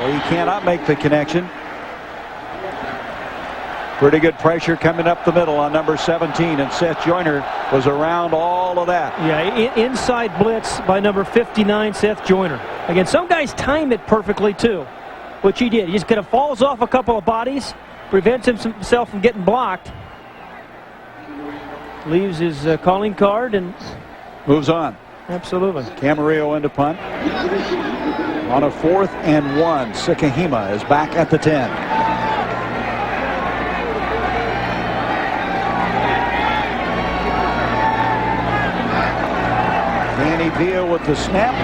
He cannot make the connection. Pretty good pressure coming up the middle on number 17, and Seth Joyner was around all of that. Yeah, inside blitz by number 59, Seth Joyner. Again, some guys time it perfectly too, which he did. He just kind of falls off a couple of bodies, prevents himself from getting blocked, leaves his calling card, and moves on. Absolutely. Camarillo into punt. On a 4th and 1, Sikahema is back at the 10. Danny Peel with the snap.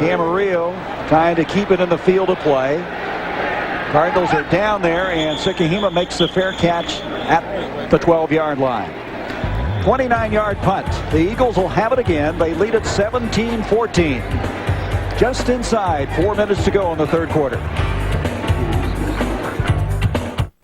Camarillo trying to keep it in the field of play. Cardinals are down there, and Sikahema makes the fair catch at the 12-yard line. 29-yard punt. The Eagles will have it again. They lead it 17-14. Just inside 4 minutes to go in the third quarter.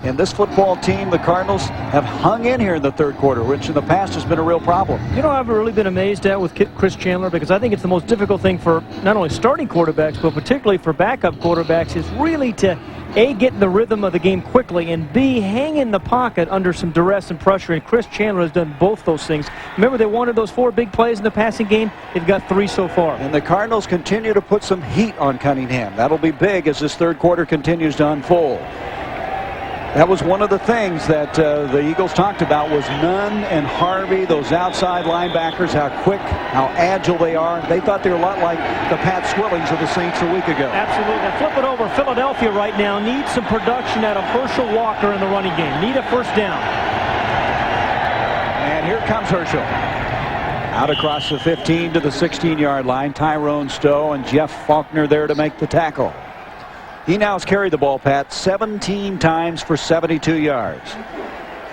And this football team, the Cardinals, have hung in here in the third quarter, which in the past has been a real problem. You know, I've really been amazed at with Chris Chandler, because I think it's the most difficult thing for not only starting quarterbacks, but particularly for backup quarterbacks, is really to A, get in the rhythm of the game quickly, and B, hang in the pocket under some duress and pressure. And Chris Chandler has done both those things. Remember, they wanted those 4 big plays in the passing game. They've got 3 so far. And the Cardinals continue to put some heat on Cunningham. That'll be big as this third quarter continues to unfold. That was one of the things that the Eagles talked about, was Nunn and Harvey, those outside linebackers, how quick, how agile they are. They thought they were a lot like the Pat Swillings of the Saints a week ago. Absolutely. Flip it over. Philadelphia right now needs some production out of Herschel Walker in the running game. Need a first down. And here comes Herschel. Out across the 15 to the 16-yard line. Tyrone Stowe and Jeff Faulkner there to make the tackle. He now has carried the ball, Pat, 17 times for 72 yards.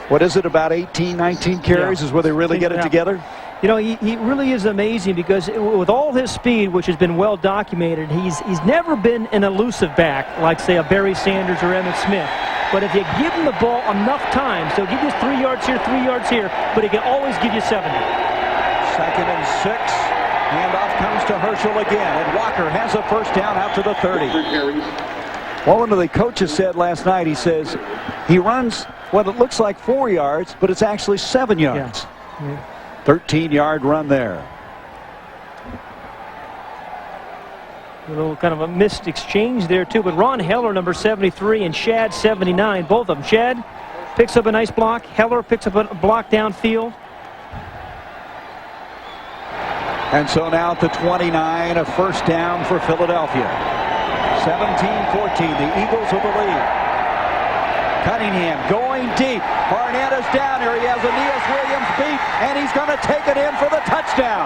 What is it, about 18, 19 carries is where they really get it together? You know, he really is amazing, because with all his speed, which has been well documented, he's never been an elusive back like, say, a Barry Sanders or Emmitt Smith. But if you give him the ball enough times, he'll give you 3 yards here, 3 yards here, but he can always give you 70. 2nd and 6. Handoff comes to Herschel again, and Walker has a first down out to the 30. Well, one of the coaches said last night, he says he runs what it looks like 4 yards, but it's actually 7 yards. Yeah. 13-yard run there. A little kind of a missed exchange there, too. But Ron Heller, number 73, and Shad, 79, both of them. Shad picks up a nice block. Heller picks up a block downfield. And so now at the 29, a first down for Philadelphia. 17-14, the Eagles with the lead. Cunningham going deep. Barnett is down here. He has Aeneas Williams beat, and he's going to take it in for the touchdown.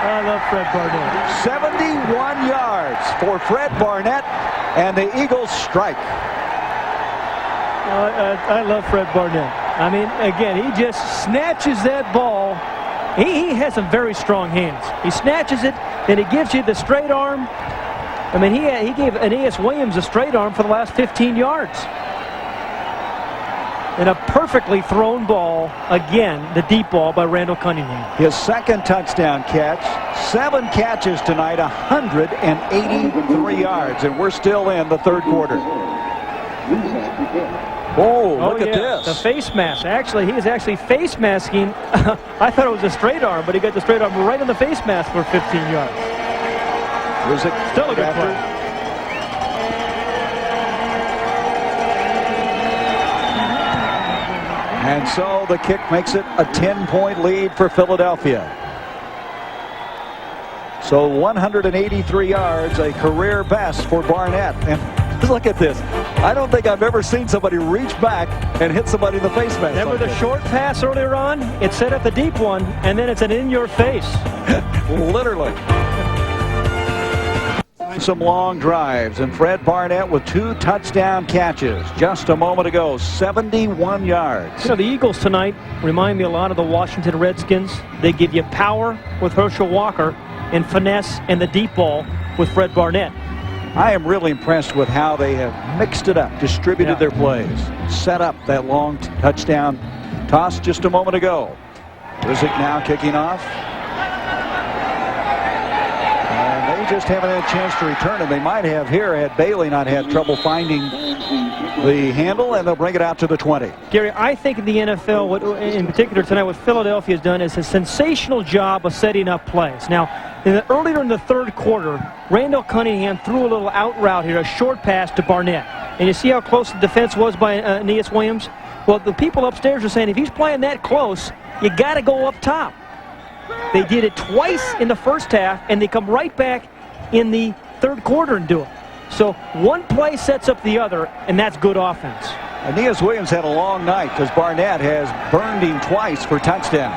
I love Fred Barnett. 71 yards for Fred Barnett, and the Eagles strike. I love Fred Barnett. I mean, again, he just snatches that ball. He has some very strong hands. He snatches it, and he gives you the straight arm. I mean, he gave Aeneas Williams a straight arm for the last 15 yards. And a perfectly thrown ball, again, the deep ball by Randall Cunningham. His 2nd touchdown catch. 7 catches tonight, 183 yards, and we're still in the third quarter. Oh, look at this. The face mask. Actually, he is actually face masking. I thought it was a straight arm, but he got the straight arm right on the face mask for 15 yards. Was it still a good play? And so the kick makes it a 10-point lead for Philadelphia. So 183 yards, a career best for Barnett. And look at this. I don't think I've ever seen somebody reach back and hit somebody in the face mask. Remember the short pass earlier on? It set up the deep one, and then it's an in-your-face. Literally. Some long drives, and Fred Barnett with 2 touchdown catches just a moment ago. 71 yards. You know, the Eagles tonight remind me a lot of the Washington Redskins. They give you power with Herschel Walker and finesse and the deep ball with Fred Barnett. I am really impressed with how they have mixed it up, distributed their plays, set up that long touchdown toss just a moment ago. Rizek now kicking off. And they just haven't had a chance to return it. They might have here had Bailey not had trouble finding the handle, and they'll bring it out to the 20. Gary, I think in the NFL, in particular tonight, what Philadelphia has done is a sensational job of setting up plays. Now, earlier in the third quarter, Randall Cunningham threw a little out route here, a short pass to Barnett. And you see how close the defense was by Aeneas Williams? Well, the people upstairs are saying if he's playing that close, you got to go up top. They did it twice in the first half, and they come right back in the third quarter and do it. So one play sets up the other, and that's good offense. Aeneas Williams had a long night because Barnett has burned him twice for touchdowns.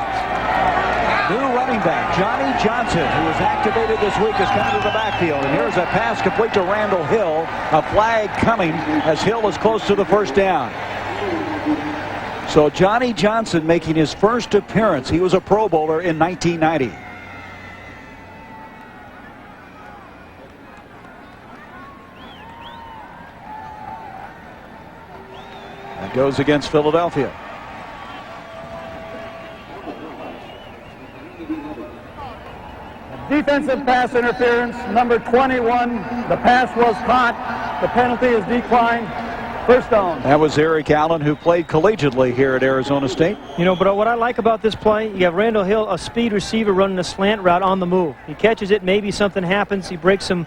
New running back, Johnny Johnson, who was activated this week, is coming to the backfield. And here's a pass complete to Randall Hill. A flag coming as Hill is close to the first down. So Johnny Johnson making his first appearance. He was a Pro Bowler in 1990. That goes against Philadelphia. Defensive pass interference, number 21. The pass was caught. The penalty is declined. First down. That was Eric Allen, who played collegiately here at Arizona State. You know, but what I like about this play, you have Randall Hill, a speed receiver running a slant route on the move. He catches it, maybe something happens, he breaks some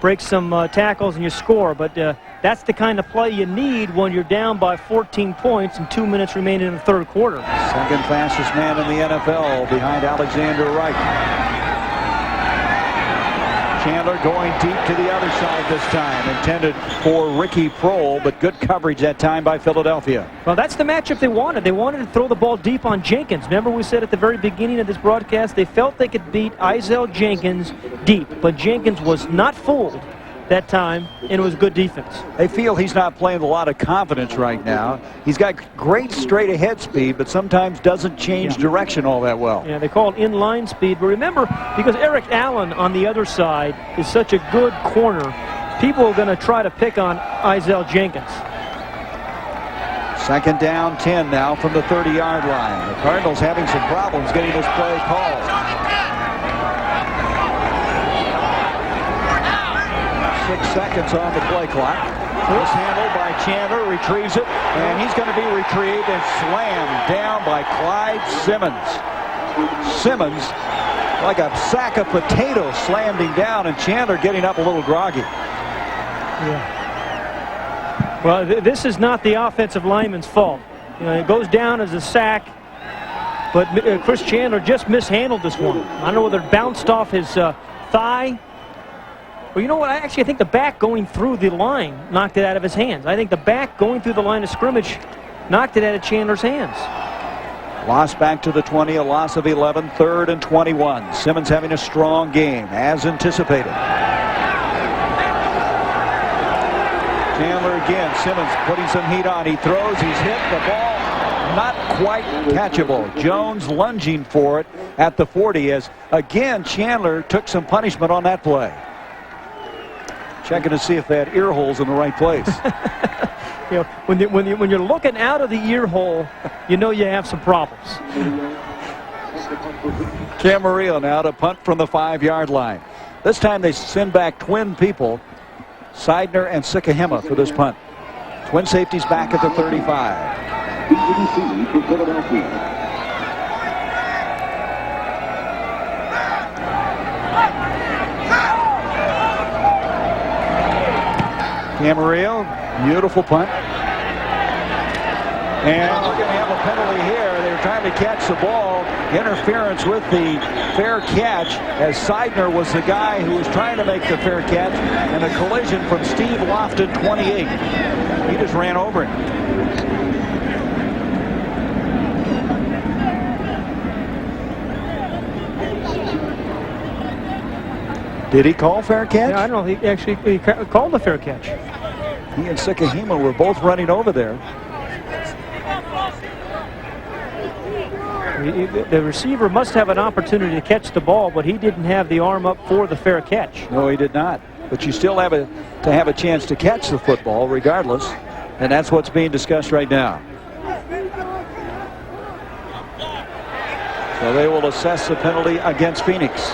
tackles, and you score. But that's the kind of play you need when you're down by 14 points and 2 minutes remaining in the third quarter. Second fastest man in the NFL behind Alexander Wright. Chandler going deep to the other side this time. Intended for Ricky Prohl, but good coverage that time by Philadelphia. Well, that's the matchup they wanted. They wanted to throw the ball deep on Jenkins. Remember we said at the very beginning of this broadcast they felt they could beat Isaiah Jenkins deep, but Jenkins was not fooled that time, and it was good defense. They feel he's not playing with a lot of confidence right now. He's got great straight ahead speed, but sometimes doesn't change direction all that well. Yeah, they call it inline speed. But remember, because Eric Allen on the other side is such a good corner, people are going to try to pick on Isaiah Jenkins. Second down, 10 now from the 30-yard line. The Cardinals having some problems getting this play called. 6 seconds on the play clock. Mishandled by Chandler, retrieves it, and he's going to be retrieved and slammed down by Clyde Simmons. Simmons, like a sack of potatoes, slammed him down, and Chandler getting up a little groggy. Yeah. Well, this is not the offensive lineman's fault. You know, it goes down as a sack, but Chris Chandler just mishandled this one. I don't know whether it bounced off his thigh. Well, you know what? I think the back going through the line knocked it out of his hands. I think the back going through the line of scrimmage knocked it out of Chandler's hands. Loss back to the 20, a loss of 11, 3rd and 21. Simmons having a strong game, as anticipated. Chandler again. Simmons putting some heat on. He throws. He's hit. The ball not quite catchable. Jones lunging for it at the 40 as, again, Chandler took some punishment on that play. Checking to see if they had ear holes in the right place. You know, when you're looking out of the ear hole, you know you have some problems. Camarillo now to punt from the 5-yard line. This time they send back twin people, Seidner and Sikahema, for this punt. Twin safeties back at the 35. Camarillo, beautiful punt. And we're going to have a penalty here. They were trying to catch the ball. Interference with the fair catch, as Seidner was the guy who was trying to make the fair catch, and a collision from Steve Lofton, 28. He just ran over him. Did he call fair catch? Yeah, I don't know. He actually called the fair catch. He and Sikahema were both running over there. The receiver must have an opportunity to catch the ball, but he didn't have the arm up for the fair catch. No, he did not. But you still have to have a chance to catch the football regardless, and that's what's being discussed right now. So they will assess the penalty against Phoenix.